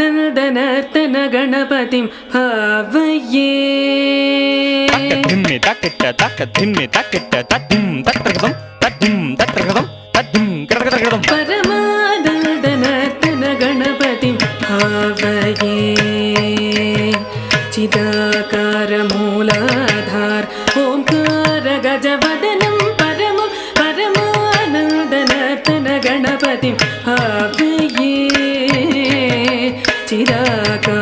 परमादन्दनर्तन गणपतिं भावये तक्कधिम्मि तक्किट्ट तक्कधिम्मि तक्किट्ट तद्धिं तत्रगदं तद्धिं तत्रगदं तद्धिं क्रगदगदं परमादन्दनर्तन गणपतिं भावये चिदाकार मूलाधार ओंकार गजवदनं परमं परमानन्दनर्तन गणपतिं भावये चिदाकार